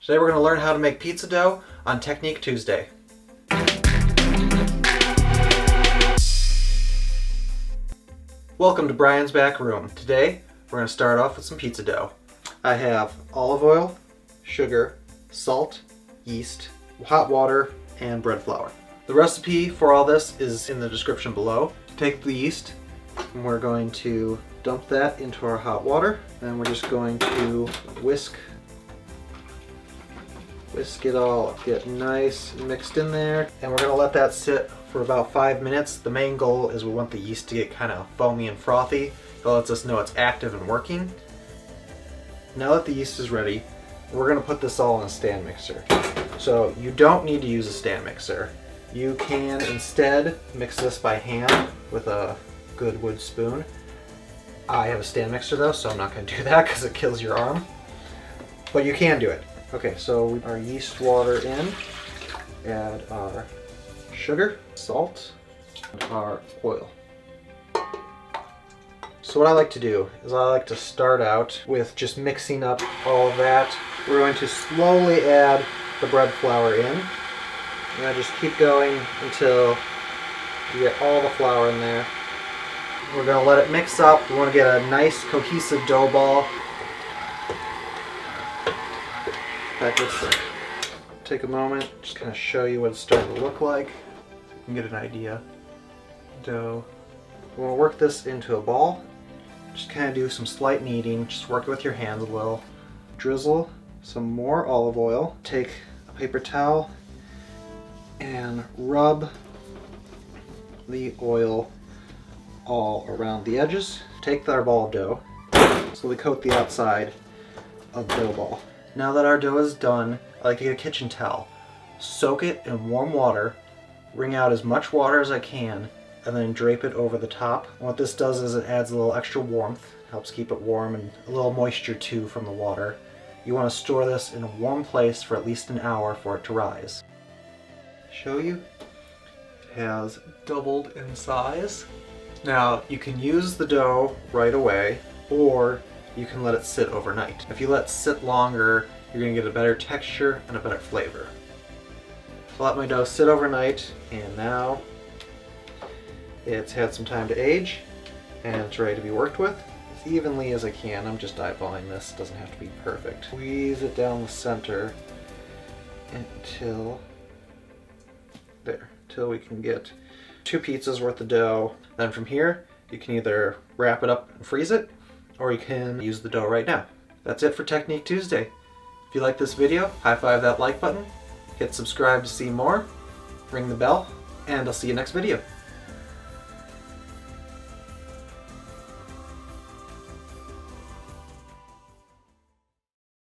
Today we're going to learn how to make pizza dough on Technique Tuesday. Welcome to Brian's Back Room. Today we're going to start off with some pizza dough. I have olive oil, sugar, salt, yeast, hot water, and bread flour. The recipe for all this is in the description below. Take the yeast and we're going to dump that into our hot water. Then we're just going to whisk it all, get nice mixed in there. And we're going to let that sit for about 5 minutes. The main goal is we want the yeast to get kind of foamy and frothy. It lets us know it's active and working. Now that the yeast is ready, we're going to put this all in a stand mixer. So you don't need to use a stand mixer. You can instead mix this by hand with a good wood spoon. I have a stand mixer though, so I'm not going to do that because it kills your arm. But you can do it. Okay, so our yeast water in, add our sugar, salt, and our oil. So what I like to do is I like to start out with just mixing up all of that. We're going to slowly add the bread flour in. And I just keep going until you get all the flour in there. We're going to let it mix up. We want to get a nice cohesive dough ball. Let's take a moment, just kind of show you what it's starting to look like. You can get an idea. Dough. We want to work this into a ball. Just kind of do some slight kneading, just work it with your hands a little. Drizzle some more olive oil. Take a paper towel and rub the oil all around the edges. Take our ball of dough, slowly coat the outside of the dough ball. Now that our dough is done, I like to get a kitchen towel, soak it in warm water, wring out as much water as I can, and then drape it over the top. And what this does is it adds a little extra warmth, helps keep it warm, and a little moisture too from the water. You want to store this in a warm place for at least an hour for it to rise. Show you, it has doubled in size. Now you can use the dough right away, or you can let it sit overnight. If you let it sit longer, you're going to get a better texture and a better flavor. So I let my dough sit overnight, and now it's had some time to age, and it's ready to be worked with as evenly as I can. I'm just eyeballing this, it doesn't have to be perfect. Squeeze it down the center until we can get 2 pizzas worth of dough. Then from here, you can either wrap it up and freeze it, or you can use the dough right now. That's it for Technique Tuesday. If you like this video, high five that like button, hit subscribe to see more, ring the bell, and I'll see you next video.